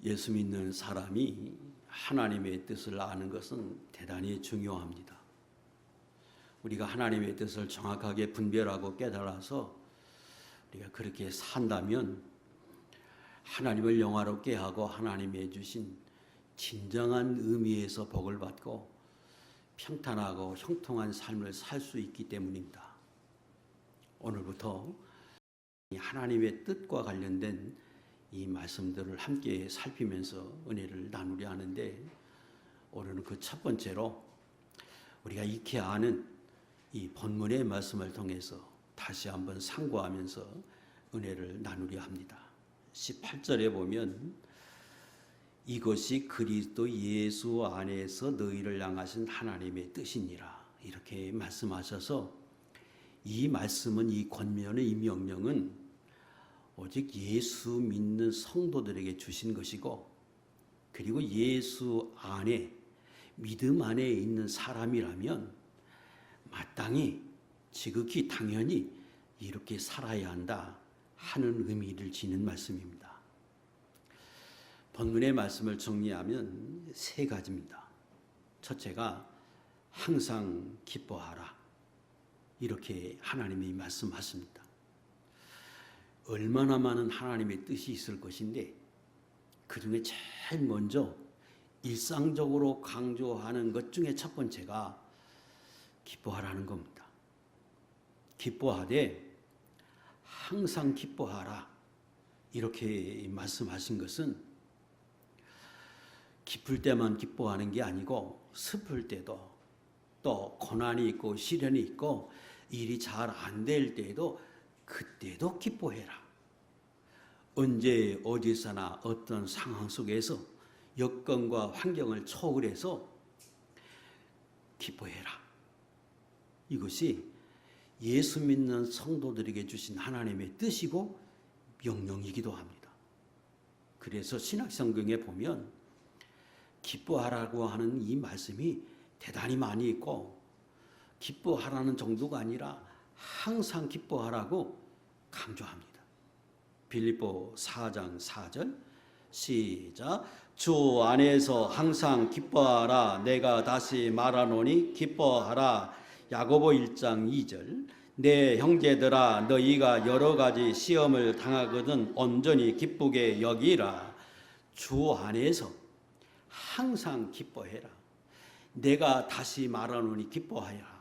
예수 믿는 사람이 하나님의 뜻을 아는 것은 대단히 중요합니다. 우리가 하나님의 뜻을 정확하게 분별하고 깨달아서 우리가 그렇게 산다면 하나님을 영화롭게 하고 하나님이 주신 진정한 의미에서 복을 받고 평탄하고 형통한 삶을 살 수 있기 때문입니다. 오늘부터 하나님의 뜻과 관련된 이 말씀들을 함께 살피면서 은혜를 나누려 하는데, 오늘은 그 첫 번째로 우리가 익히 아는 이 본문의 말씀을 통해서 다시 한번 상고하면서 은혜를 나누려 합니다. 18절에 보면 이것이 그리스도 예수 안에서 너희를 향하신 하나님의 뜻이니라, 이렇게 말씀하셔서 이 말씀은, 이 권면의 이 명령은 오직 예수 믿는 성도들에게 주신 것이고, 그리고 예수 안에, 믿음 안에 있는 사람이라면 마땅히, 지극히 당연히 이렇게 살아야 한다 하는 의미를 지닌 말씀입니다. 본문의 말씀을 정리하면 세 가지입니다. 첫째가 항상 기뻐하라, 이렇게 하나님이 말씀하십니다. 얼마나 많은 하나님의 뜻이 있을 것인데 그 중에 제일 먼저 일상적으로 강조하는 것 중에 첫 번째가 기뻐하라는 겁니다. 기뻐하되 항상 기뻐하라, 이렇게 말씀하신 것은 기쁠 때만 기뻐하는 게 아니고 슬플 때도, 또 고난이 있고 시련이 있고 일이 잘 안 될 때에도 그때도 기뻐해라. 언제 어디서나 어떤 상황 속에서 여건과 환경을 초월해서 기뻐해라. 이것이 예수 믿는 성도들에게 주신 하나님의 뜻이고 명령이기도 합니다. 그래서 신약성경에 보면 기뻐하라고 하는 이 말씀이 대단히 많이 있고, 기뻐하라는 정도가 아니라 항상 기뻐하라고 강조합니다. 빌립보 4장 4절 시작. 주 안에서 항상 기뻐하라. 내가 다시 말하노니 기뻐하라. 야고보 1장 2절 내 형제들아, 너희가 여러 가지 시험을 당하거든 온전히 기쁘게 여기라. 주 안에서 항상 기뻐해라. 내가 다시 말하노니 기뻐하여라.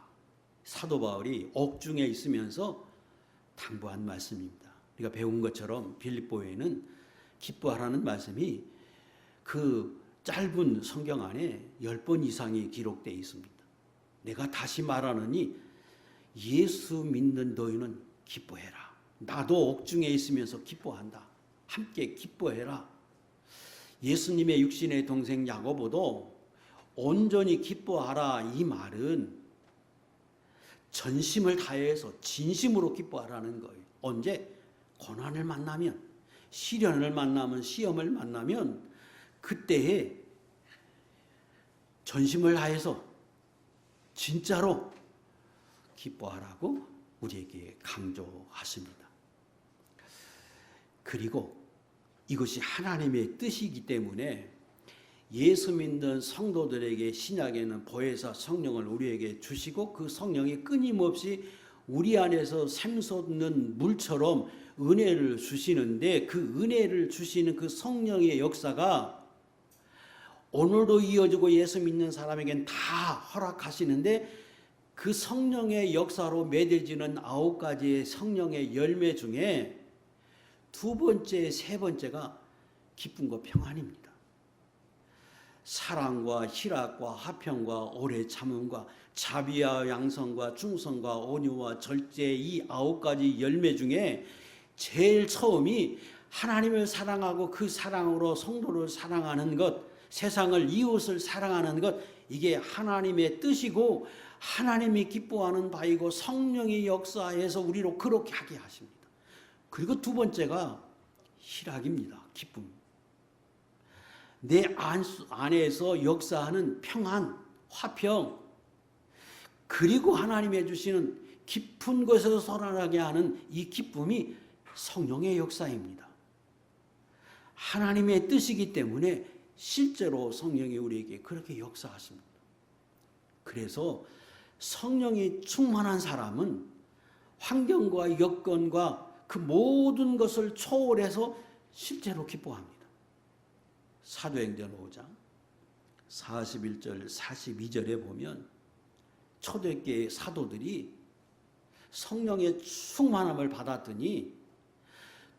사도 바울이 옥중에 있으면서 당부한 말씀입니다. 우리가 배운 것처럼 빌립보에는 기뻐하라는 말씀이 그 짧은 성경 안에 10번 이상이 기록되어 있습니다. 내가 다시 말하노니 예수 믿는 너희는 기뻐해라. 나도 옥중에 있으면서 기뻐한다. 함께 기뻐해라. 예수님의 육신의 동생 야고보도 온전히 기뻐하라, 이 말은 전심을 다해서 진심으로 기뻐하라는 거예요. 언제? 고난을 만나면, 시련을 만나면, 시험을 만나면 그때에 전심을 다해서 진짜로 기뻐하라고 우리에게 강조하십니다. 그리고 이것이 하나님의 뜻이기 때문에 예수 믿는 성도들에게 신약에는 보혜사 성령을 우리에게 주시고, 그 성령이 끊임없이 우리 안에서 샘솟는 물처럼 은혜를 주시는데, 그 은혜를 주시는 그 성령의 역사가 오늘도 이어지고 예수 믿는 사람에겐 다 허락하시는데, 그 성령의 역사로 맺어지는 9가지의 성령의 열매 중에 두 번째, 세 번째가 기쁨과 평안입니다. 사랑과 희락과 화평과 오래 참음과 자비와 양성과 충성과 온유와 절제, 이 9가지 열매 중에 제일 처음이 하나님을 사랑하고 그 사랑으로 성도를 사랑하는 것, 세상을, 이웃을 사랑하는 것, 이게 하나님의 뜻이고 하나님이 기뻐하는 바이고 성령의 역사에서 우리로 그렇게 하게 하십니다. 그리고 두 번째가 희락입니다. 기쁨. 내 안에서 역사하는 평안, 화평, 그리고 하나님이 주시는 깊은 곳에서 솟아나게 하는 이 기쁨이 성령의 역사입니다. 하나님의 뜻이기 때문에 실제로 성령이 우리에게 그렇게 역사하십니다. 그래서 성령이 충만한 사람은 환경과 여건과 그 모든 것을 초월해서 실제로 기뻐합니다. 사도행전 5장 41절 42절에 보면 초대교회 사도들이 성령의 충만함을 받았더니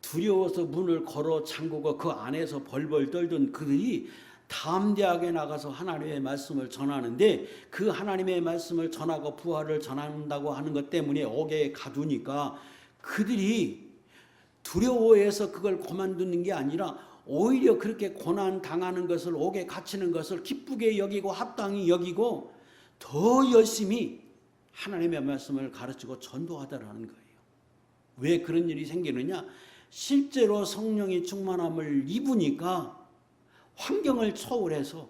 두려워서 문을 걸어 잠그고 그 안에서 벌벌 떨던 그들이 담대하게 나가서 하나님의 말씀을 전하는데, 그 하나님의 말씀을 전하고 부활을 전한다고 하는 것 때문에 옥에 가두니까 그들이 두려워해서 그걸 그만두는 게 아니라 오히려 그렇게 고난 당하는 것을, 옥에 갇히는 것을 기쁘게 여기고 합당히 여기고 더 열심히 하나님의 말씀을 가르치고 전도하더라는 거예요. 왜 그런 일이 생기느냐? 실제로 성령의 충만함을 입으니까 환경을 초월해서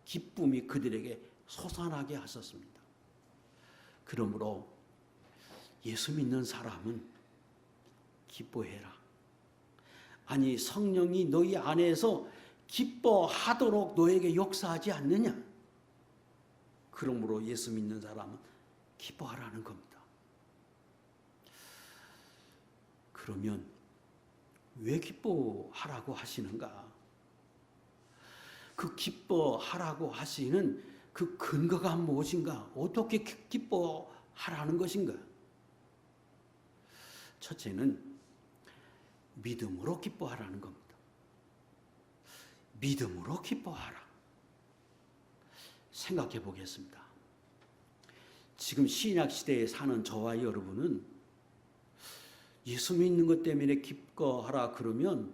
기쁨이 그들에게 솟아나게 하셨습니다. 그러므로 예수 믿는 사람은 기뻐해라. 아니, 성령이 너희 안에서 기뻐하도록 너에게 역사하지 않느냐? 그러므로 예수 믿는 사람은 기뻐하라는 겁니다. 그러면 왜 기뻐하라고 하시는가? 그 기뻐하라고 하시는 그 근거가 무엇인가? 어떻게 기뻐하라는 것인가? 첫째는 믿음으로 기뻐하라는 겁니다. 믿음으로 기뻐하라. 생각해 보겠습니다. 지금 신약 시대에 사는 저와 여러분은 예수 믿는 것 때문에 기뻐하라 그러면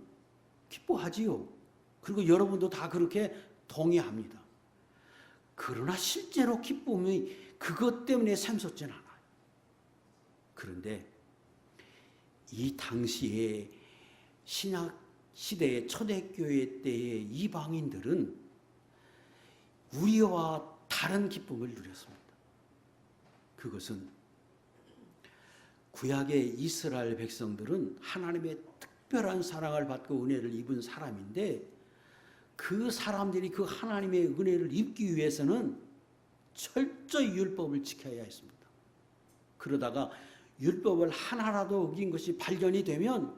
기뻐하지요. 그리고 여러분도 다 그렇게 동의합니다. 그러나 실제로 기쁨이 그것 때문에 샘솟진 않아요. 그런데 이 당시에 신약 시대의 초대교회 때의 이방인들은 우리와 다른 기쁨을 누렸습니다. 그것은 구약의 이스라엘 백성들은 하나님의 특별한 사랑을 받고 은혜를 입은 사람인데, 그 사람들이 그 하나님의 은혜를 입기 위해서는 철저히 율법을 지켜야 했습니다. 그러다가 율법을 하나라도 어긴 것이 발견이 되면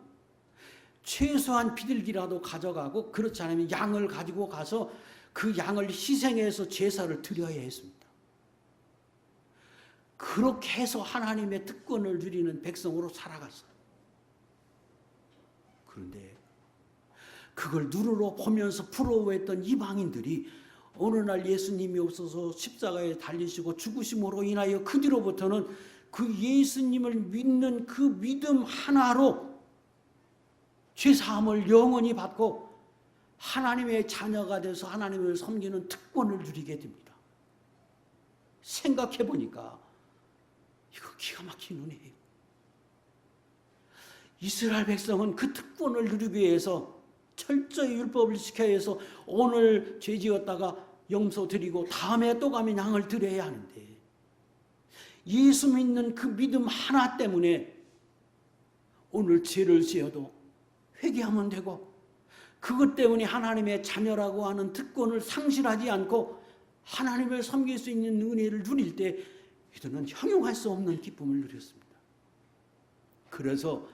최소한 비둘기라도 가져가고, 그렇지 않으면 양을 가지고 가서 그 양을 희생해서 제사를 드려야 했습니다. 그렇게 해서 하나님의 특권을 누리는 백성으로 살아갔어요. 그런데 그걸 눈으로 보면서 부러워했던 이방인들이 어느 날 예수님이 없어서 십자가에 달리시고 죽으심으로 인하여 그 뒤로부터는 그 예수님을 믿는 그 믿음 하나로 죄사함을 영원히 받고 하나님의 자녀가 돼서 하나님을 섬기는 특권을 누리게 됩니다. 생각해 보니까 이거 기가 막힌 은혜예요. 이스라엘 백성은 그 특권을 누리기 위해서 철저히 율법을 지켜야 해서 오늘 죄 지었다가 염소 드리고 다음에 또 가면 양을 드려야 하는데, 예수 믿는 그 믿음 하나 때문에 오늘 죄를 지어도 회개하면 되고, 그것 때문에 하나님의 자녀라고 하는 특권을 상실하지 않고 하나님을 섬길 수 있는 은혜를 누릴 때 이들은 형용할 수 없는 기쁨을 누렸습니다. 그래서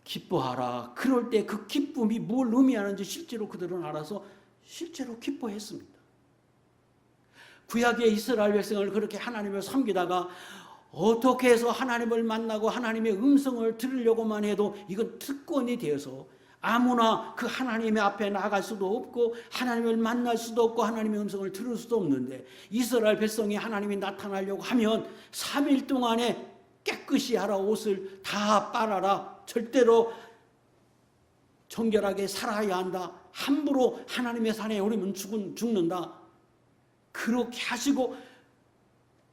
기뻐하라. 그럴 때 그 기쁨이 뭘 의미하는지 실제로 그들은 알아서 실제로 기뻐했습니다. 구약의 이스라엘 백성을 그렇게 하나님을 섬기다가 어떻게 해서 하나님을 만나고 하나님의 음성을 들으려고만 해도 이건 특권이 되어서 아무나 그 하나님의 앞에 나갈 수도 없고 하나님을 만날 수도 없고 하나님의 음성을 들을 수도 없는데, 이스라엘 백성이 하나님이 나타나려고 하면 3일 동안에 깨끗이 하라, 옷을 다 빨아라, 절대로 정결하게 살아야 한다, 함부로 하나님의 산에 오르면 죽는다, 그렇게 하시고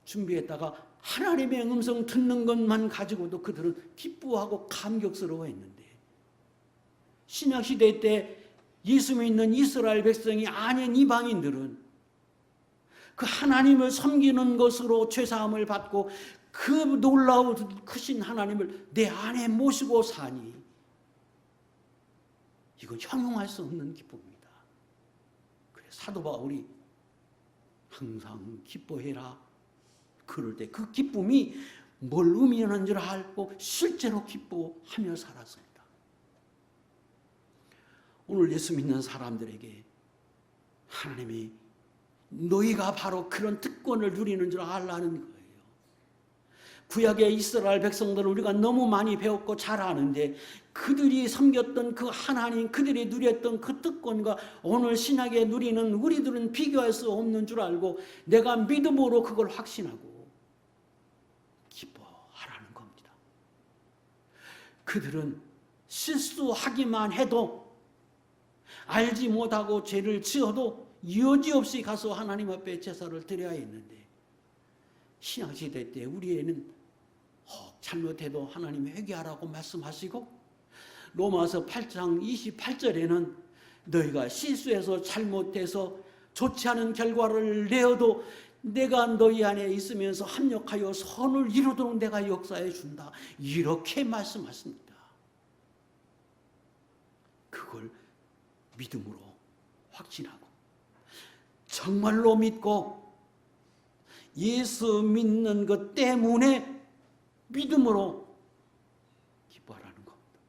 준비했다가 하나님의 음성 듣는 것만 가지고도 그들은 기뻐하고 감격스러워했는데, 신약시대 때 예수 믿는 이스라엘 백성이 아닌 이방인들은 그 하나님을 섬기는 것으로 죄사함을 받고 그 놀라운 크신 하나님을 내 안에 모시고 사니 이건 형용할 수 없는 기쁨입니다. 그래서 사도 바울이 항상 기뻐해라. 그럴 때 그 기쁨이 뭘 의미하는 줄 알고 실제로 기뻐하며 살았습니다. 오늘 예수 믿는 사람들에게 하나님이 너희가 바로 그런 특권을 누리는 줄 알라는 거예요. 구약의 이스라엘 백성들을 우리가 너무 많이 배웠고 잘 아는데 그들이 섬겼던 그 하나님, 그들이 누렸던 그 특권과 오늘 신약에 누리는 우리들은 비교할 수 없는 줄 알고 내가 믿음으로 그걸 확신하고 기뻐하라는 겁니다. 그들은 실수하기만 해도 알지 못하고 죄를 지어도 여지없이 가서 하나님 앞에 제사를 드려야 했는데 신약시대 때 우리에는 잘못해도 하나님이 회개하라고 말씀하시고 로마서 8장 28절에는 너희가 실수해서 잘못해서 좋지 않은 결과를 내어도 내가 너희 안에 있으면서 합력하여 선을 이루도록 내가 역사해 준다. 이렇게 말씀하십니다. 그걸 믿음으로 확신하고 정말로 믿고 예수 믿는 것 때문에 믿음으로 기뻐하라는 겁니다.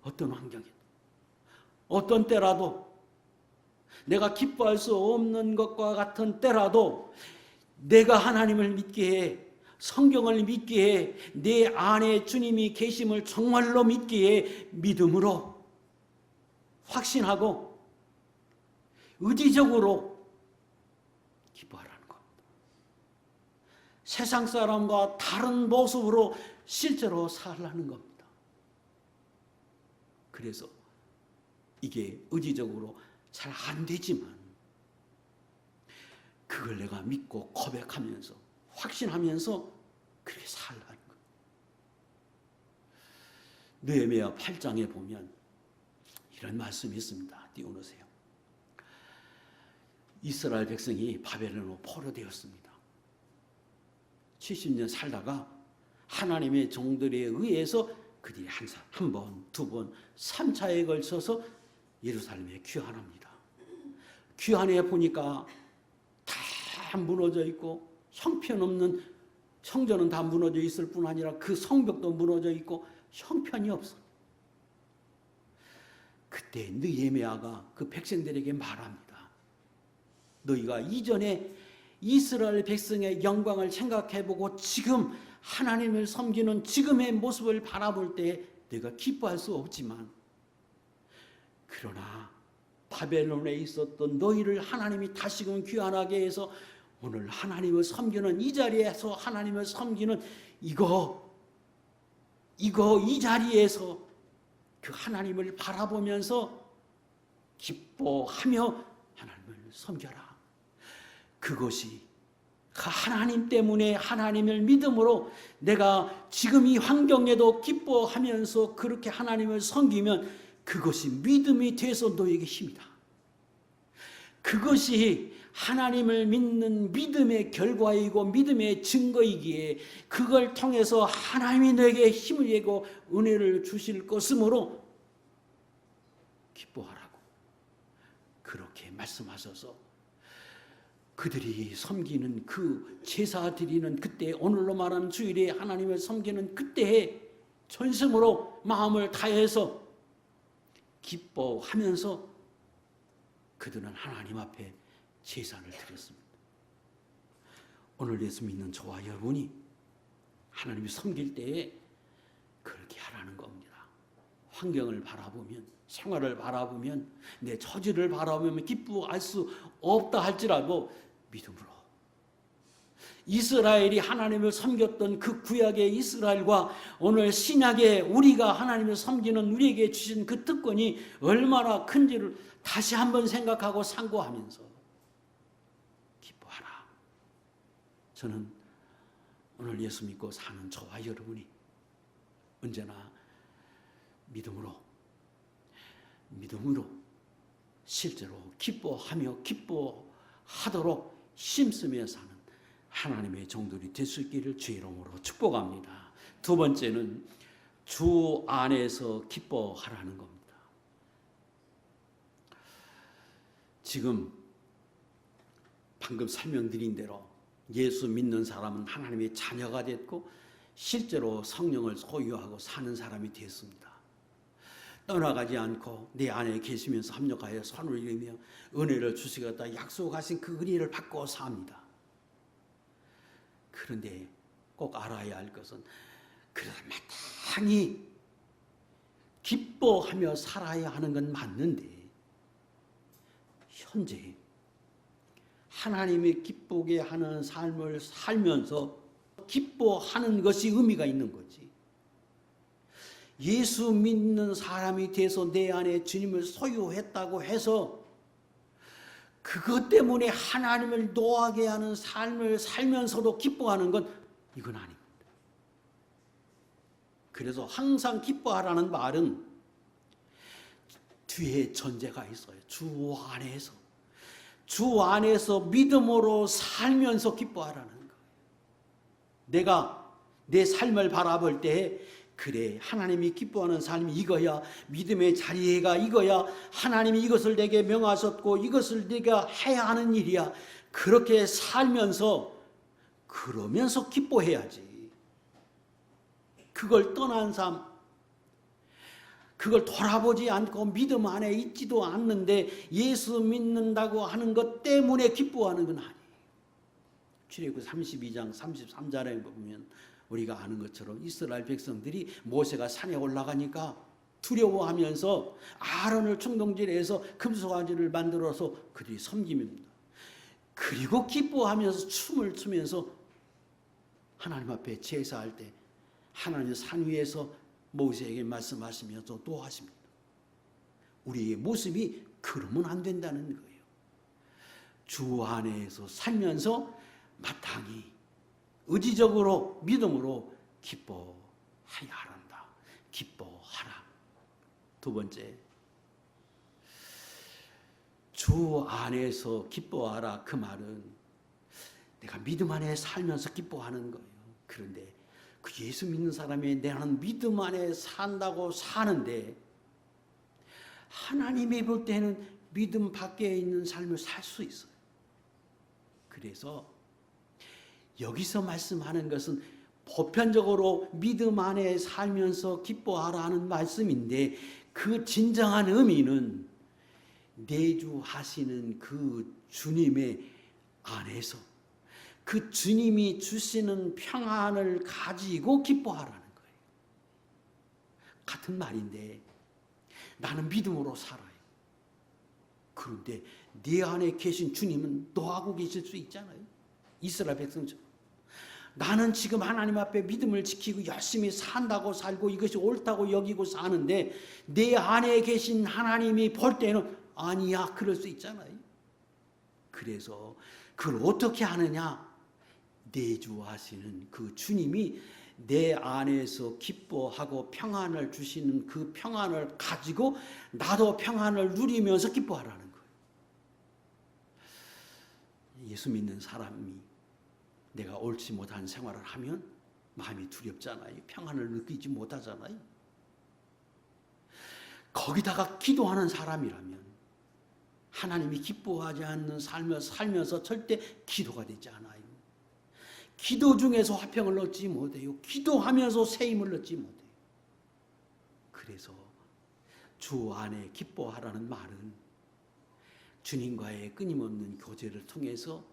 어떤 환경에도 어떤 때라도 내가 기뻐할 수 없는 것과 같은 때라도 내가 하나님을 믿게 해, 성경을 믿게 해, 내 안에 주님이 계심을 정말로 믿게 해 믿음으로 확신하고 의지적으로 기뻐하라는 겁니다. 세상 사람과 다른 모습으로 실제로 살라는 겁니다. 그래서 이게 의지적으로 잘 안 되지만 그걸 내가 믿고 고백하면서 확신하면서 그렇게 살라는 거예요. 느헤미야 8장에 보면 이런 말씀이 있습니다. 띄워놓으세요. 이스라엘 백성이 바벨론으로 포로되었습니다. 70년 살다가 하나님의 종들에 의해서 그들이 한 번, 두 번, 3차에 걸쳐서 예루살렘에 귀환합니다. 귀환해 보니까 다 무너져 있고 형편없는 성전은 다 무너져 있을 뿐 아니라 그 성벽도 무너져 있고 형편이 없어. 그때 느헤미야가 그 백성들에게 말합니다. 너희가 이전에 이스라엘 백성의 영광을 생각해보고 지금 하나님을 섬기는 지금의 모습을 바라볼 때 내가 기뻐할 수 없지만 그러나 바벨론에 있었던 너희를 하나님이 다시금 귀환하게 해서 오늘 하나님을 섬기는 이 자리에서 하나님을 섬기는 이 자리에서 그 하나님을 바라보면서 기뻐하며 하나님을 섬겨라. 그것이 그 하나님 때문에 하나님을 믿음으로 내가 지금 이 환경에도 기뻐하면서 그렇게 하나님을 섬기면 그것이 믿음이 돼서 너에게 힘이다. 그것이 하나님을 믿는 믿음의 결과이고 믿음의 증거이기에 그걸 통해서 하나님이 너에게 힘을 주고 은혜를 주실 것이므로 기뻐하라고 그렇게 말씀하셔서 그들이 섬기는 그 제사 드리는 그때 오늘로 말하는 주일에 하나님을 섬기는 그때에 전심으로 마음을 다해서 기뻐하면서 그들은 하나님 앞에 제사를 드렸습니다. 오늘 예수 믿는 저와 여러분이 하나님을 섬길 때에 그렇게 하라는 겁니다. 환경을 바라보면, 생활을 바라보면, 내 처지를 바라보면 기뻐할 수 없다 할지라도 믿음으로 이스라엘이 하나님을 섬겼던 그 구약의 이스라엘과 오늘 신약의 우리가 하나님을 섬기는 우리에게 주신 그 특권이 얼마나 큰지를 다시 한번 생각하고 상고하면서 기뻐하라. 저는 오늘 예수 믿고 사는 저와 여러분이 언제나 믿음으로 실제로 기뻐하며 기뻐하도록 힘쓰며 사는 하나님의 종들이 될 수 있기를 주의 이름으로 축복합니다. 두 번째는 주 안에서 기뻐하라는 겁니다. 지금 방금 설명드린 대로 예수 믿는 사람은 하나님의 자녀가 됐고 실제로 성령을 소유하고 사는 사람이 됐습니다. 떠나가지 않고 내 안에 계시면서 합력하여 선을 이루며 은혜를 주시겠다 약속하신 그 은혜를 받고 삽니다. 그런데 꼭 알아야 할 것은 그러다 마땅히 기뻐하며 살아야 하는 건 맞는데 현재 하나님이 기쁘게 하는 삶을 살면서 기뻐하는 것이 의미가 있는 거지. 예수 믿는 사람이 돼서 내 안에 주님을 소유했다고 해서 그것 때문에 하나님을 노하게 하는 삶을 살면서도 기뻐하는 건 이건 아닙니다. 그래서 항상 기뻐하라는 말은 뒤에 전제가 있어요. 주 안에서. 주 안에서 믿음으로 살면서 기뻐하라는 거예요. 내가 내 삶을 바라볼 때 그래 하나님이 기뻐하는 삶이 이거야. 믿음의 자리가 이거야. 하나님이 이것을 내게 명하셨고 이것을 내가 해야 하는 일이야. 그렇게 살면서 그러면서 기뻐해야지. 그걸 떠난 삶, 그걸 돌아보지 않고 믿음 안에 있지도 않는데 예수 믿는다고 하는 것 때문에 기뻐하는 건 아니에요. 출애굽기 32장 33절에 보면 우리가 아는 것처럼 이스라엘 백성들이 모세가 산에 올라가니까 두려워하면서 아론을 충동질해서 금송아지를 만들어서 그들이 섬깁니다. 그리고 기뻐하면서 춤을 추면서 하나님 앞에 제사할 때 하나님 산 위에서 모세에게 말씀하시면서 또 하십니다. 우리의 모습이 그러면 안 된다는 거예요. 주 안에서 살면서 마땅히 의지적으로 믿음으로 기뻐해야 한다. 기뻐하라. 두 번째, 주 안에서 기뻐하라. 그 말은 내가 믿음 안에 살면서 기뻐하는 거예요. 그런데 그 예수 믿는 사람이 나는 믿음 안에 산다고 사는데 하나님이 볼 때는 믿음 밖에 있는 삶을 살 수 있어요. 그래서 여기서 말씀하는 것은 보편적으로 믿음 안에 살면서 기뻐하라는 말씀인데 그 진정한 의미는 내주하시는 그 주님의 안에서 그 주님이 주시는 평안을 가지고 기뻐하라는 거예요. 같은 말인데 나는 믿음으로 살아요. 그런데 네 안에 계신 주님은 너하고 계실 수 있잖아요. 이스라엘 백성처럼. 나는 지금 하나님 앞에 믿음을 지키고 열심히 산다고 살고 이것이 옳다고 여기고 사는데 내 안에 계신 하나님이 볼 때는 아니야 그럴 수 있잖아요. 그래서 그걸 어떻게 하느냐? 내주하시는 그 주님이 내 안에서 기뻐하고 평안을 주시는 그 평안을 가지고 나도 평안을 누리면서 기뻐하라는 거예요. 예수 믿는 사람이 내가 옳지 못한 생활을 하면 마음이 두렵잖아요. 평안을 느끼지 못하잖아요. 거기다가 기도하는 사람이라면 하나님이 기뻐하지 않는 삶을 살면서 절대 기도가 되지 않아요. 기도 중에서 화평을 얻지 못해요. 기도하면서 새 힘을 얻지 못해요. 그래서 주 안에 기뻐하라는 말은 주님과의 끊임없는 교제를 통해서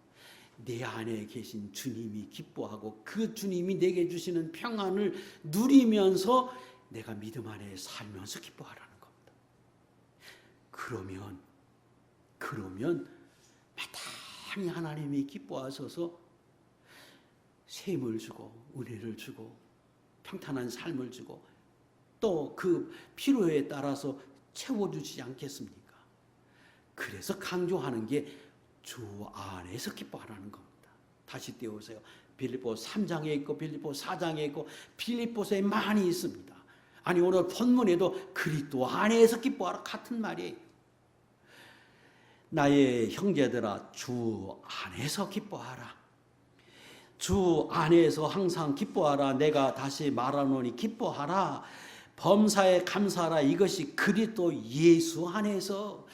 내 안에 계신 주님이 기뻐하고 그 주님이 내게 주시는 평안을 누리면서 내가 믿음 안에 살면서 기뻐하라는 겁니다. 그러면 마땅히 하나님이 기뻐하셔서 새 힘을 주고 은혜를 주고 평탄한 삶을 주고 또 그 필요에 따라서 채워주지 않겠습니까? 그래서 강조하는 게 주 안에서 기뻐하라는 겁니다. 다시 띄워보세요. 빌립보 3장에 있고 빌립보 4장에 있고 빌립보서에 많이 있습니다. 아니 오늘 본문에도 그리스도 안에서 기뻐하라 같은 말이에요. 나의 형제들아 주 안에서 기뻐하라. 주 안에서 항상 기뻐하라. 내가 다시 말하노니 기뻐하라. 범사에 감사하라. 이것이 그리스도 예수 안에서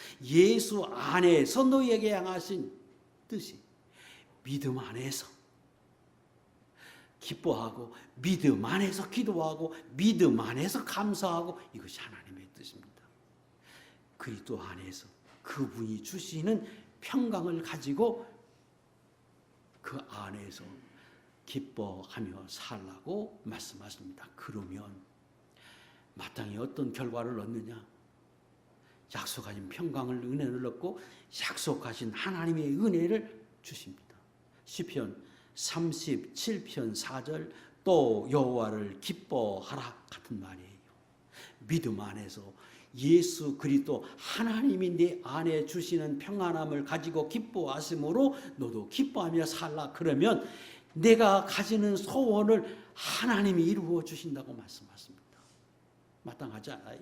너희에게 향하신 뜻이 믿음 안에서 기뻐하고 믿음 안에서 기도하고 믿음 안에서 감사하고 이것이 하나님의 뜻입니다. 그리스도 안에서 그분이 주시는 평강을 가지고 그 안에서 기뻐하며 살라고 말씀하십니다. 그러면 마땅히 어떤 결과를 얻느냐? 약속하신 평강을 은혜를 얻고 약속하신 하나님의 은혜를 주십니다. 시편 37편 4절 또 여호와를 기뻐하라 같은 말이에요. 믿음 안에서 예수 그리스도 하나님이 내 안에 주시는 평안함을 가지고 기뻐하심으로 너도 기뻐하며 살라. 그러면 내가 가지는 소원을 하나님이 이루어 주신다고 말씀하십니다. 마땅하지 않아요?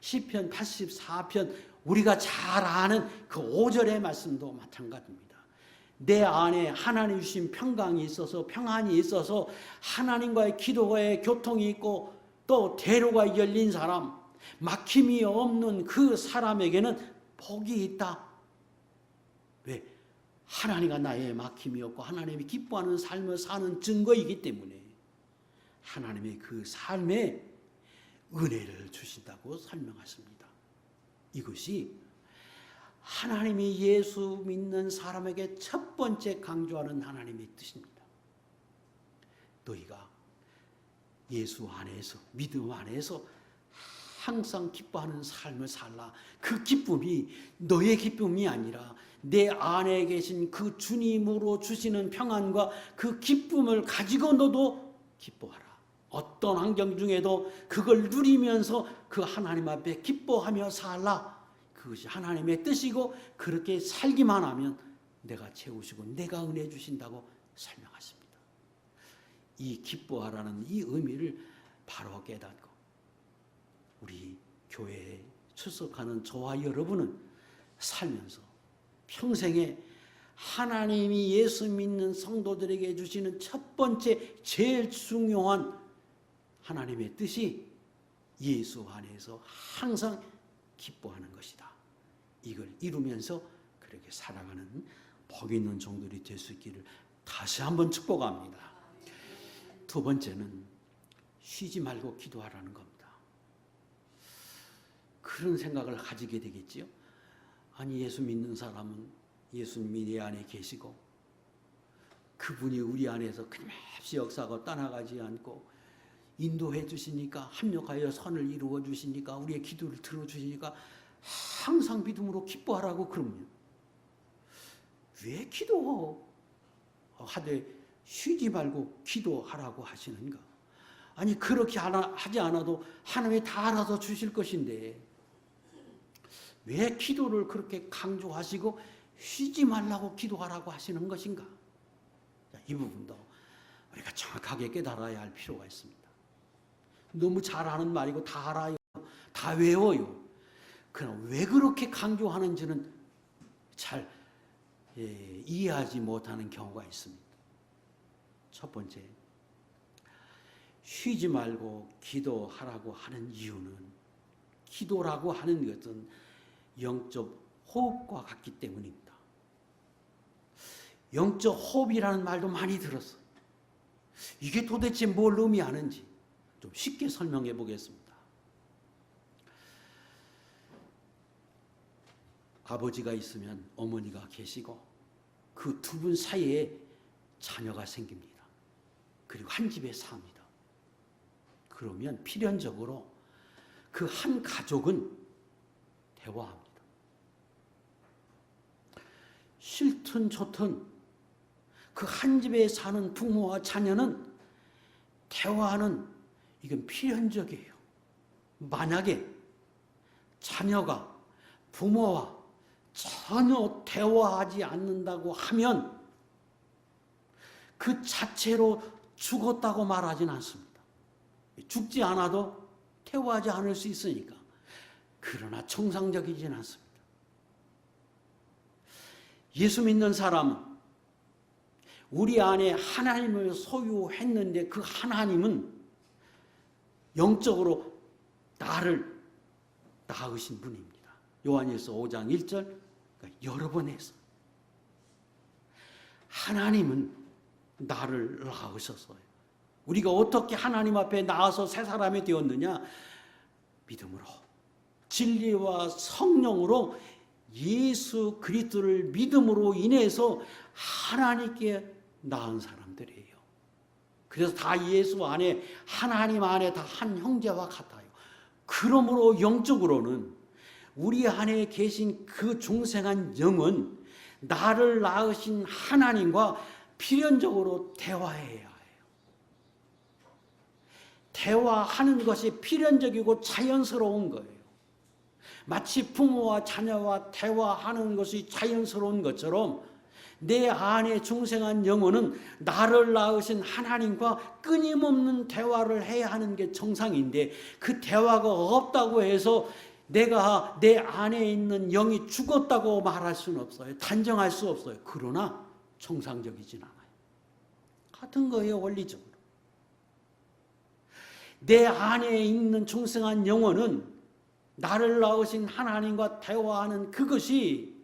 시편 84편 우리가 잘 아는 그 5절의 말씀도 마찬가지입니다. 내 안에 하나님 주신 평강이 있어서 평안이 있어서 하나님과의 기도의 교통이 있고 또 대로가 열린 사람, 막힘이 없는 그 사람에게는 복이 있다. 왜? 하나님과 나의 막힘이 없고 하나님이 기뻐하는 삶을 사는 증거이기 때문에 하나님의 그 삶에 은혜를 주신다고 설명하십니다. 이것이 하나님이 예수 믿는 사람에게 첫 번째 강조하는 하나님의 뜻입니다. 너희가 예수 안에서 믿음 안에서 항상 기뻐하는 삶을 살라. 그 기쁨이 너의 기쁨이 아니라 내 안에 계신 그 주님으로 주시는 평안과 그 기쁨을 가지고 너도 기뻐하라. 어떤 환경 중에도 그걸 누리면서 그 하나님 앞에 기뻐하며 살라. 그것이 하나님의 뜻이고 그렇게 살기만 하면 내가 채우시고 내가 은혜 주신다고 설명하십니다. 이 기뻐하라는 이 의미를 바로 깨닫고 우리 교회에 출석하는 저와 여러분은 살면서 평생에 하나님이 예수 믿는 성도들에게 주시는 첫 번째 제일 중요한 하나님의 뜻이 예수 안에서 항상 기뻐하는 것이다. 이걸 이루면서 그렇게 살아가는 복 있는 종들이 될 수 있기를 다시 한번 축복합니다. 두 번째는 쉬지 말고 기도하라는 겁니다. 그런 생각을 가지게 되겠지요. 아니 예수 믿는 사람은 예수님이 내 안에 계시고 그분이 우리 안에서 끊임없이 역사하고 떠나가지 않고 인도해 주시니까 합력하여 선을 이루어 주시니까 우리의 기도를 들어주시니까 항상 믿음으로 기뻐하라고 그러면 왜 기도하되 쉬지 말고 기도하라고 하시는가? 아니 그렇게 하지 않아도 하나님이 다 알아서 주실 것인데 왜 기도를 그렇게 강조하시고 쉬지 말라고 기도하라고 하시는 것인가? 이 부분도 우리가 정확하게 깨달아야 할 필요가 있습니다. 너무 잘하는 말이고 다 알아요. 다 외워요. 그러나 왜 그렇게 강조하는지는 잘 이해하지 못하는 경우가 있습니다. 첫 번째, 쉬지 말고 기도하라고 하는 이유는 기도라고 하는 것은 영적 호흡과 같기 때문입니다. 영적 호흡이라는 말도 많이 들었어요. 이게 도대체 뭘 의미하는지 좀 쉽게 설명해 보겠습니다. 아버지가 있으면 어머니가 계시고 그 두 분 사이에 자녀가 생깁니다. 그리고 한 집에 삽니다. 그러면 필연적으로 그 한 가족은 대화합니다. 싫든 좋든 그 한 집에 사는 부모와 자녀는 대화하는 이건 필연적이에요. 만약에 자녀가 부모와 전혀 대화하지 않는다고 하면 그 자체로 죽었다고 말하진 않습니다. 죽지 않아도 대화하지 않을 수 있으니까. 그러나 정상적이진 않습니다. 예수 믿는 사람은 우리 안에 하나님을 소유했는데 그 하나님은 영적으로 나를 낳으신 분입니다. 요한일서 5장 1절, 그러니까 여러 번 해서 하나님은 나를 낳으셨어요. 우리가 어떻게 하나님 앞에 나와서 새 사람이 되었느냐? 믿음으로, 진리와 성령으로 예수 그리스도를 믿음으로 인해서 하나님께 낳은 사람들이에요. 그래서 다 예수 안에, 하나님 안에 다 한 형제와 같아요. 그러므로 영적으로는 우리 안에 계신 그 중생한 영은 나를 낳으신 하나님과 필연적으로 대화해야 해요. 대화하는 것이 필연적이고 자연스러운 거예요. 마치 부모와 자녀와 대화하는 것이 자연스러운 것처럼 내 안에 중생한 영혼은 나를 낳으신 하나님과 끊임없는 대화를 해야 하는 게 정상인데, 그 대화가 없다고 해서 내가 내 안에 있는 영이 죽었다고 말할 수는 없어요. 단정할 수 없어요. 그러나 정상적이진 않아요. 같은 거예요, 원리적으로. 내 안에 있는 중생한 영혼은 나를 낳으신 하나님과 대화하는 그것이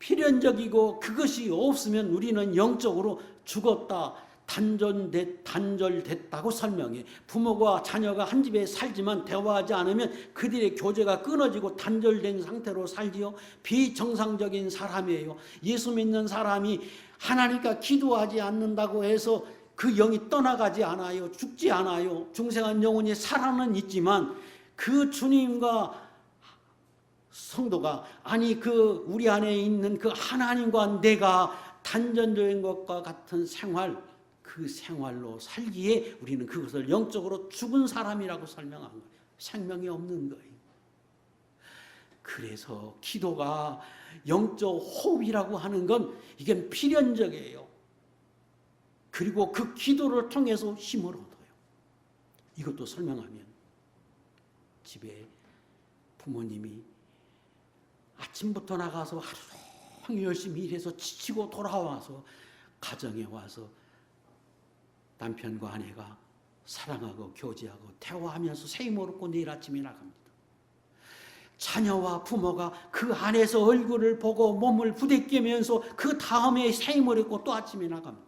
필연적이고, 그것이 없으면 우리는 영적으로 죽었다, 단절됐다고 설명해. 부모가 자녀가 한 집에 살지만 대화하지 않으면 그들의 교제가 끊어지고 단절된 상태로 살지요. 비정상적인 사람이에요. 예수 믿는 사람이 하나님과 기도하지 않는다고 해서 그 영이 떠나가지 않아요. 죽지 않아요. 중생한 영혼이 살아는 있지만 그 주님과 성도가, 아니 그 우리 안에 있는 그 하나님과 내가 단전된 것과 같은 생활, 그 생활로 살기에 우리는 그것을 영적으로 죽은 사람이라고 설명한 거예요. 생명이 없는 거예요. 그래서 기도가 영적 호흡이라고 하는 건 이게 필연적이에요. 그리고 그 기도를 통해서 힘을 얻어요. 이것도 설명하면, 집에 부모님이 아침부터 나가서 하루 종일 열심히 일해서 지치고 돌아와서 가정에 와서 남편과 아내가 사랑하고 교제하고 대화하면서 새 힘을 얻고 내일 아침에 나갑니다. 자녀와 부모가 그 안에서 얼굴을 보고 몸을 부대끼면서 그 다음에 새 힘을 얻고 또 아침에 나갑니다.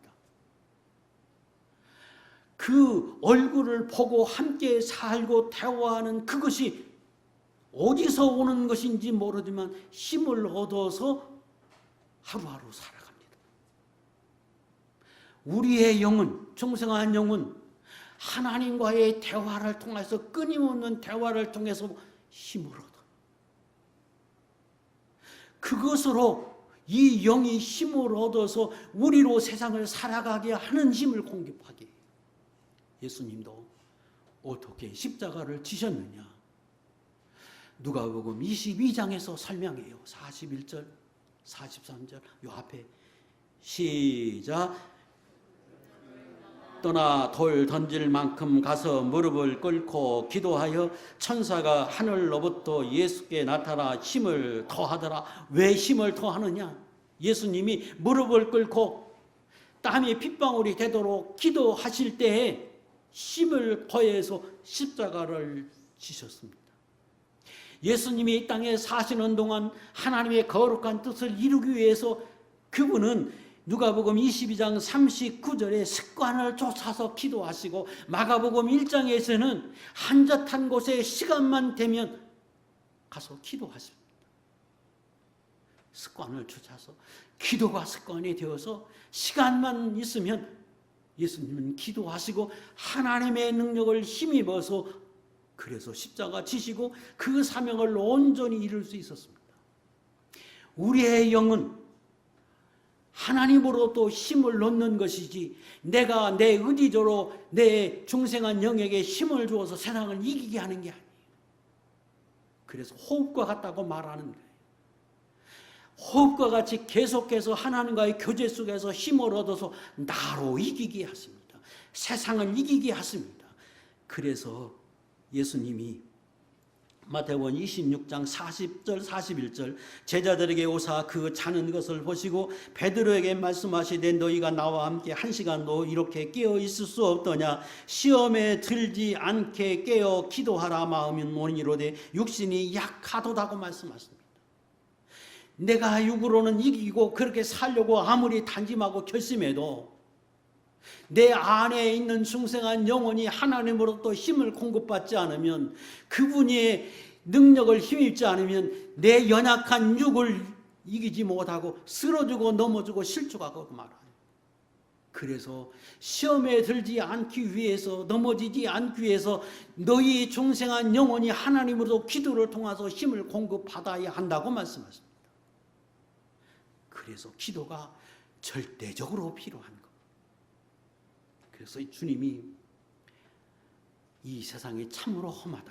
그 얼굴을 보고 함께 살고 대화하는 그것이 어디서 오는 것인지 모르지만 힘을 얻어서 하루하루 살아갑니다. 우리의 영은, 중생한 영은 하나님과의 대화를 통해서, 끊임없는 대화를 통해서 힘을 얻어. 그것으로 이 영이 힘을 얻어서 우리로 세상을 살아가게 하는 힘을 공급하게 해요. 예수님도 어떻게 십자가를 지셨느냐? 누가복음 22장에서 설명해요. 41절, 43절, 요 앞에 시작. 떠나 돌 던질 만큼 가서 무릎을 꿇고 기도하여 천사가 하늘로부터 예수께 나타나 힘을 더하더라. 왜 힘을 더하느냐? 예수님이 무릎을 꿇고 땀이 핏방울이 되도록 기도하실 때에 힘을 더해서 십자가를 지셨습니다. 예수님이 이 땅에 사시는 동안 하나님의 거룩한 뜻을 이루기 위해서 그분은 누가복음 22장 39절에 습관을 쫓아서 기도하시고, 마가복음 1장에서는 한적한 곳에 시간만 되면 가서 기도하십니다. 습관을 쫓아서 기도가 습관이 되어서 시간만 있으면 예수님은 기도하시고 하나님의 능력을 힘입어서, 그래서 십자가 지시고 그 사명을 온전히 이룰 수 있었습니다. 우리의 영은 하나님으로부터 힘을 넣는 것이지, 내가 내 의지적으로 내 중생한 영에게 힘을 주어서 세상을 이기게 하는 게 아니에요. 그래서 호흡과 같다고 말하는 거예요. 호흡과 같이 계속해서 하나님과의 교제 속에서 힘을 얻어서 나로 이기게 하십니다. 세상을 이기게 하십니다. 그래서 예수님이 마태복음 26장 40절 41절 제자들에게 오사 그 자는 것을 보시고 베드로에게 말씀하시되 너희가 나와 함께 1시간도 이렇게 깨어 있을 수 없더냐 시험에 들지 않게 깨어 기도하라 마음이 모니로되 육신이 약하도다고 말씀하십니다. 내가 육으로는 이기고 그렇게 살려고 아무리 단심하고 결심해도 내 안에 있는 중생한 영혼이 하나님으로부터 힘을 공급받지 않으면 그분의 능력을 힘입지 않으면 내 연약한 육을 이기지 못하고 쓰러지고 넘어지고 실족하고 말아요. 그래서 시험에 들지 않기 위해서 넘어지지 않기 위해서 너희 중생한 영혼이 하나님으로부터 기도를 통해서 힘을 공급받아야 한다고 말씀하십니다. 그래서 기도가 절대적으로 필요한 것. 그래서 주님이 이 세상이 참으로 험하다.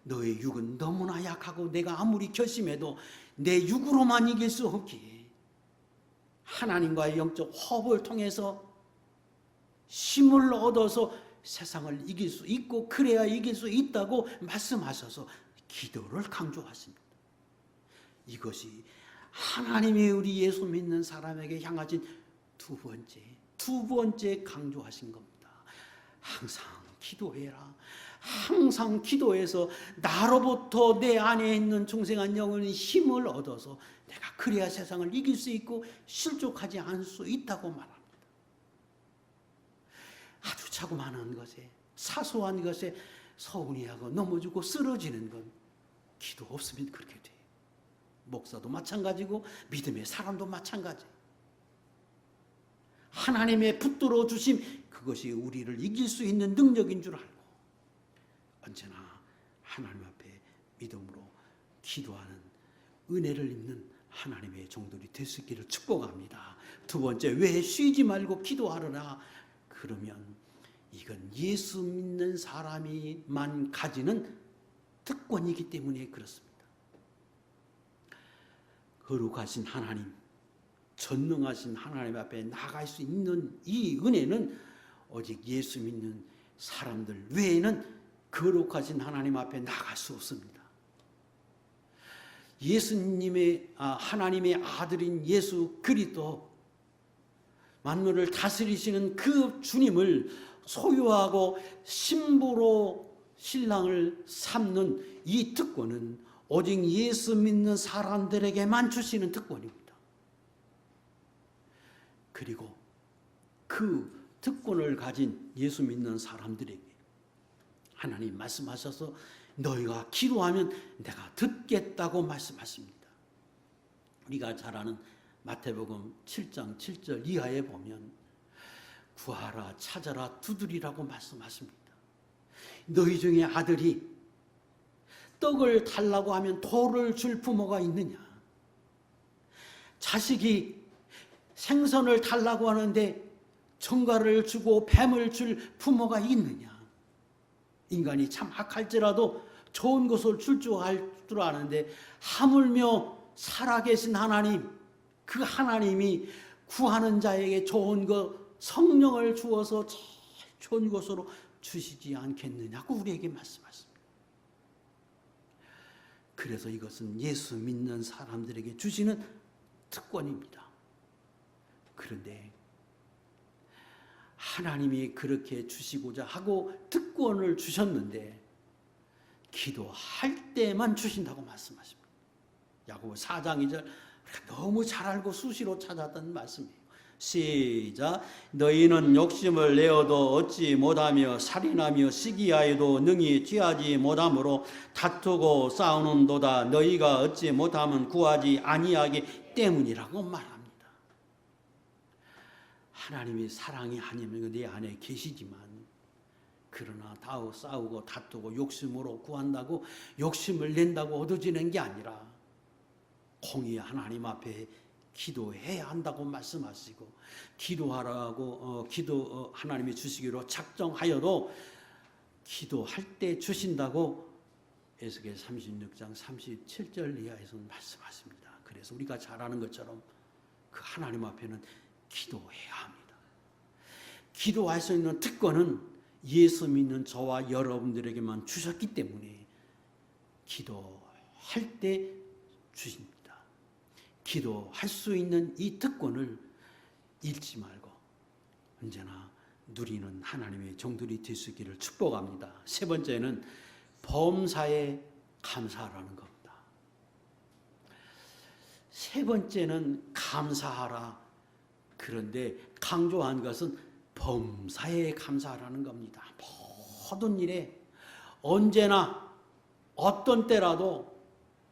너의 육은 너무나 약하고 내가 아무리 결심해도 내 육으로만 이길 수 없기에 하나님과의 영적 호흡을 통해서 힘을 얻어서 세상을 이길 수 있고 그래야 이길 수 있다고 말씀하셔서 기도를 강조하십니다. 이것이 하나님이 우리 예수 믿는 사람에게 향하신 두 번째 강조하신 겁니다. 항상 기도해라. 항상 기도해서 나로부터 내 안에 있는 중생한 영혼의 힘을 얻어서 내가 그래야 세상을 이길 수 있고 실족하지 않을 수 있다고 말합니다. 아주 자그마한 것에 사소한 것에 서운해하고 넘어지고 쓰러지는 건 기도 없으면 그렇게 돼. 목사도 마찬가지고 믿음의 사람도 마찬가지. 하나님의 붙들어 주심 그것이 우리를 이길 수 있는 능력인 줄 알고 언제나 하나님 앞에 믿음으로 기도하는 은혜를 입는 하나님의 종들이 될 수 있기를 축복합니다. 두 번째, 왜 쉬지 말고 기도하느냐? 그러면 이건 예수 믿는 사람이만 가지는 특권이기 때문에 그렇습니다. 거룩하신 하나님, 전능하신 하나님 앞에 나갈 수 있는 이 은혜는 오직 예수 믿는 사람들 외에는 거룩하신 하나님 앞에 나갈 수 없습니다. 하나님의 아들인 예수 그리스도 만물을 다스리시는 그 주님을 소유하고 신부로 신랑을 삼는 이 특권은 오직 예수 믿는 사람들에게만 주시는 특권입니다. 그리고 그 특권을 가진 예수 믿는 사람들에게 하나님 말씀하셔서 너희가 기도하면 내가 듣겠다고 말씀하십니다. 우리가 잘 아는 마태복음 7장 7절 이하에 보면 구하라 찾아라 두드리라고 말씀하십니다. 너희 중에 아들이 떡을 달라고 하면 돌을 줄 부모가 있느냐? 자식이 생선을 달라고 하는데 정갈을 주고 뱀을 줄 부모가 있느냐? 인간이 참 악할지라도 좋은 것을 줄 줄 아는데 하물며 살아계신 하나님, 그 하나님이 구하는 자에게 좋은 것 성령을 주어서 제일 좋은 것으로 주시지 않겠느냐고 우리에게 말씀하십니다. 그래서 이것은 예수 믿는 사람들에게 주시는 특권입니다. 그런데 하나님이 그렇게 주시고자 하고 특권을 주셨는데 기도할 때만 주신다고 말씀하십니다. 야고보 4장 2절 너무 잘 알고 수시로 찾았던 말씀이에요. 시작. 너희는 욕심을 내어도 얻지 못하며 살인하며 시기하여도 능히 취하지 못하므로 다투고 싸우는도다. 너희가 얻지 못하면 구하지 아니하기 때문이라고 말합니다. 하나님이 사랑이 아니면 내 안에 계시지만 그러나 싸우고 다투고 욕심으로 구한다고 욕심을 낸다고 얻어지는 게 아니라 공의 하나님 앞에 기도해야 한다고 말씀하시고 기도하라고 하나님이 주시기로 작정하여도 기도할 때 주신다고 에스겔 36장 37절 이하에서는 말씀하십니다. 그래서 우리가 잘 아는 것처럼 그 하나님 앞에는 기도해야 합니다. 기도할 수 있는 특권은 예수 믿는 저와 여러분들에게만 주셨기 때문에 기도할 때 주십니다. 기도할 수 있는 이 특권을 잃지 말고 언제나 누리는 하나님의 종들이 될 수 있기를 축복합니다. 세 번째는 범사에 감사하라는 겁니다. 세 번째는 감사하라. 그런데 강조한 것은 범사에 감사하라는 겁니다. 모든 일에 언제나 어떤 때라도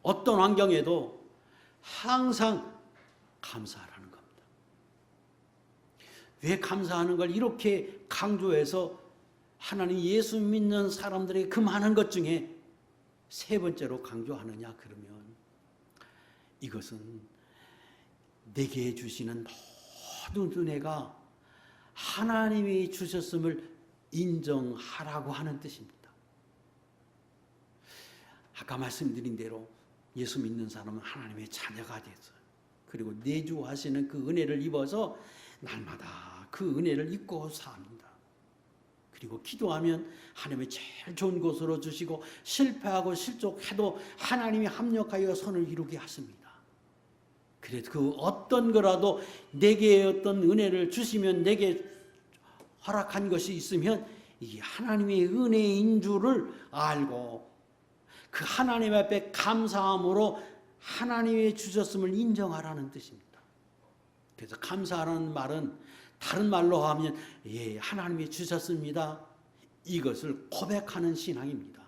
어떤 환경에도 항상 감사하라는 겁니다. 왜 감사하는 걸 이렇게 강조해서 하나님 예수 믿는 사람들의 그 많은 것 중에 세 번째로 강조하느냐 그러면 이것은 내게 주시는 모든 은혜가 하나님이 주셨음을 인정하라고 하는 뜻입니다. 아까 말씀드린 대로 예수 믿는 사람은 하나님의 자녀가 됐어요. 그리고 내주하시는 그 은혜를 입어서 날마다 그 은혜를 입고 삽니다. 그리고 기도하면 하나님의 제일 좋은 곳으로 주시고 실패하고 실족해도 하나님이 합력하여 선을 이루게 하십니다. 그래서 그 어떤 거라도 내게 어떤 은혜를 주시면 내게 허락한 것이 있으면 이게 하나님의 은혜인 줄을 알고 그 하나님 앞에 감사함으로 하나님이 주셨음을 인정하라는 뜻입니다. 그래서 감사하라는 말은 다른 말로 하면 예, 하나님이 주셨습니다. 이것을 고백하는 신앙입니다.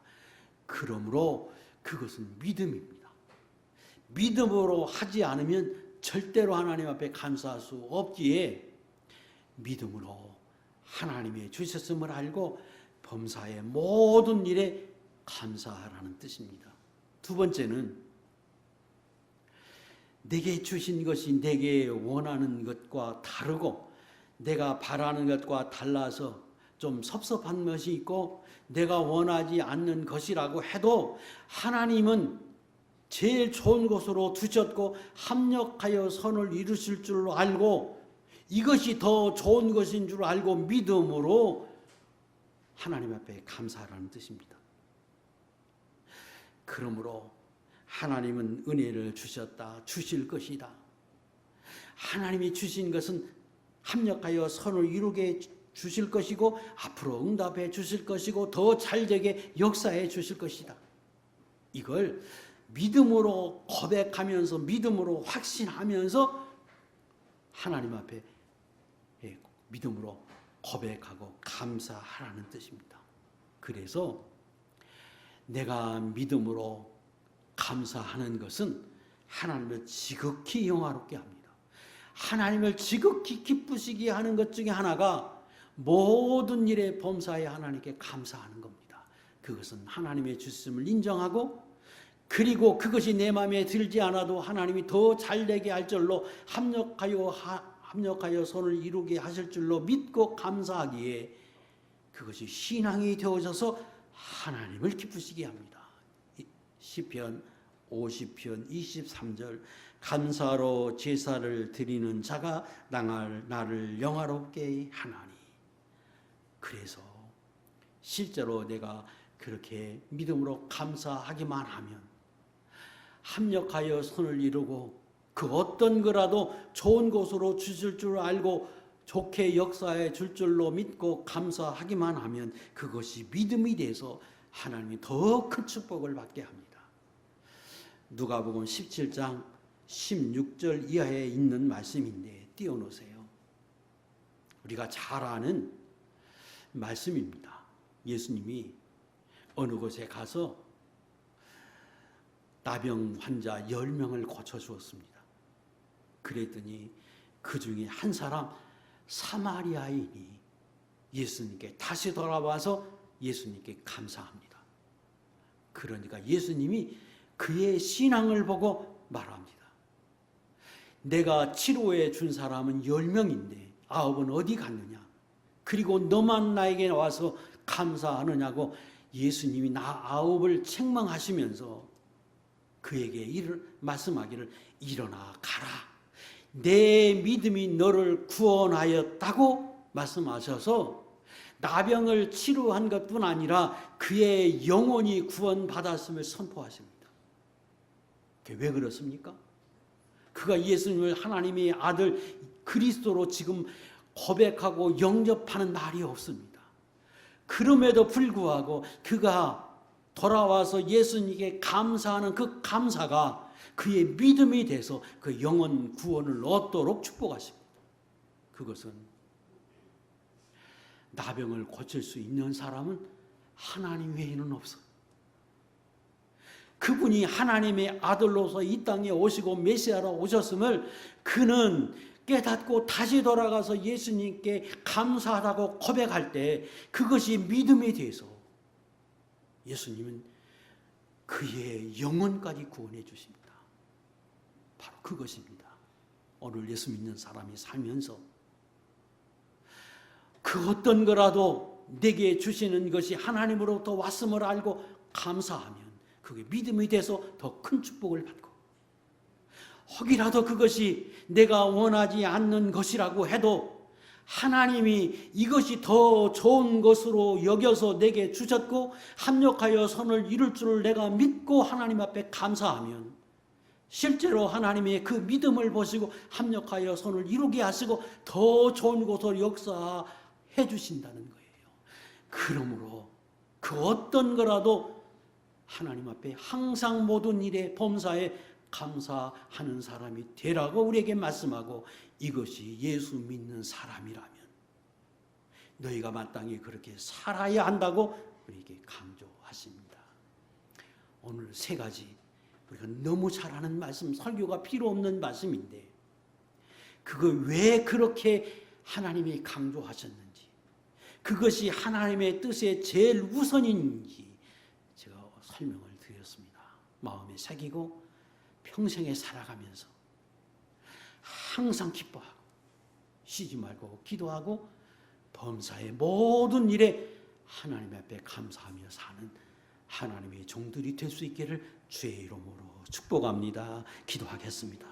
그러므로 그것은 믿음입니다. 믿음으로 하지 않으면 절대로 하나님 앞에 감사할 수 없기에 믿음으로 하나님의 주셨음을 알고 범사의 모든 일에 감사하라는 뜻입니다. 두 번째는 내게 주신 것이 내게 원하는 것과 다르고 내가 바라는 것과 달라서 좀 섭섭한 것이 있고 내가 원하지 않는 것이라고 해도 하나님은 제일 좋은 곳으로 두셨고 합력하여 선을 이루실 줄로 알고 이것이 더 좋은 것인 줄 알고 믿음으로 하나님 앞에 감사하라는 뜻입니다. 그러므로 하나님은 은혜를 주셨다, 주실 것이다. 하나님이 주신 것은 합력하여 선을 이루게 주실 것이고 앞으로 응답해 주실 것이고 더 잘되게 역사해 주실 것이다. 이걸 믿음으로 고백하면서 믿음으로 확신하면서 하나님 앞에 믿음으로 고백하고 감사하라는 뜻입니다. 그래서 내가 믿음으로 감사하는 것은 하나님을 지극히 영화롭게 합니다. 하나님을 지극히 기쁘시게 하는 것 중에 하나가 모든 일에 범사에 하나님께 감사하는 겁니다. 그것은 하나님의 주심을 인정하고 그리고 그것이 내 마음에 들지 않아도 하나님이 더 잘되게 할 줄로 합력하여 선을 이루게 하실 줄로 믿고 감사하기에 그것이 신앙이 되어져서 하나님을 기쁘시게 합니다. 시편 50편 23절 감사로 제사를 드리는 자가 나를 영화롭게 하나니. 그래서 실제로 내가 그렇게 믿음으로 감사하기만 하면 합력하여 선을 이루고 그 어떤 거라도 좋은 곳으로 주실 줄 알고 좋게 역사해 줄 줄로 믿고 감사하기만 하면 그것이 믿음이 돼서 하나님이 더 큰 축복을 받게 합니다. 누가복음 17장 16절 이하에 있는 말씀인데 띄워놓으세요. 우리가 잘 아는 말씀입니다. 예수님이 어느 곳에 가서 나병 환자 10명을 고쳐주었습니다. 그랬더니 그 중에 한 사람 사마리아인이 예수님께 다시 돌아와서 예수님께 감사합니다. 그러니까 예수님이 그의 신앙을 보고 말합니다. 내가 치료해 준 사람은 10명인데 9은 어디 갔느냐? 그리고 너만 나에게 와서 감사하느냐고 예수님이 나 9을 책망하시면서 그에게 말씀하기를 일어나 가라. 내 믿음이 너를 구원하였다고 말씀하셔서 나병을 치료한 것뿐 아니라 그의 영혼이 구원받았음을 선포하십니다. 왜 그렇습니까? 그가 예수님을 하나님의 아들 그리스도로 지금 고백하고 영접하는 날이 없습니다. 그럼에도 불구하고 그가 돌아와서 예수님께 감사하는 그 감사가 그의 믿음이 돼서 그 영혼 구원을 얻도록 축복하십니다. 그것은 나병을 고칠 수 있는 사람은 하나님 외에는 없어요. 그분이 하나님의 아들로서 이 땅에 오시고 메시아로 오셨음을 그는 깨닫고 다시 돌아가서 예수님께 감사하다고 고백할 때 그것이 믿음이 돼서 예수님은 그의 영혼까지 구원해 주십니다. 바로 그것입니다. 오늘 예수 믿는 사람이 살면서 그 어떤 거라도 내게 주시는 것이 하나님으로부터 왔음을 알고 감사하면 그게 믿음이 돼서 더 큰 축복을 받고, 혹이라도 그것이 내가 원하지 않는 것이라고 해도 하나님이 이것이 더 좋은 것으로 여겨서 내게 주셨고 합력하여 선을 이룰 줄을 내가 믿고 하나님 앞에 감사하면 실제로 하나님의 그 믿음을 보시고 합력하여 선을 이루게 하시고 더 좋은 곳으로 역사해 주신다는 거예요. 그러므로 그 어떤 거라도 하나님 앞에 항상 모든 일에 범사에 감사하는 사람이 되라고 우리에게 말씀하고, 이것이 예수 믿는 사람이라면 너희가 마땅히 그렇게 살아야 한다고 우리에게 강조하십니다. 오늘 세 가지 우리가 너무 잘 아는 말씀, 설교가 필요 없는 말씀인데 그걸 왜 그렇게 하나님이 강조하셨는지, 그것이 하나님의 뜻의 제일 우선인지 제가 설명을 드렸습니다. 마음에 새기고 평생에 살아가면서 항상 기뻐하고 쉬지 말고 기도하고 범사의 모든 일에 하나님 앞에 감사하며 사는 하나님의 종들이 될 수 있기를 주의 이름으로 축복합니다. 기도하겠습니다.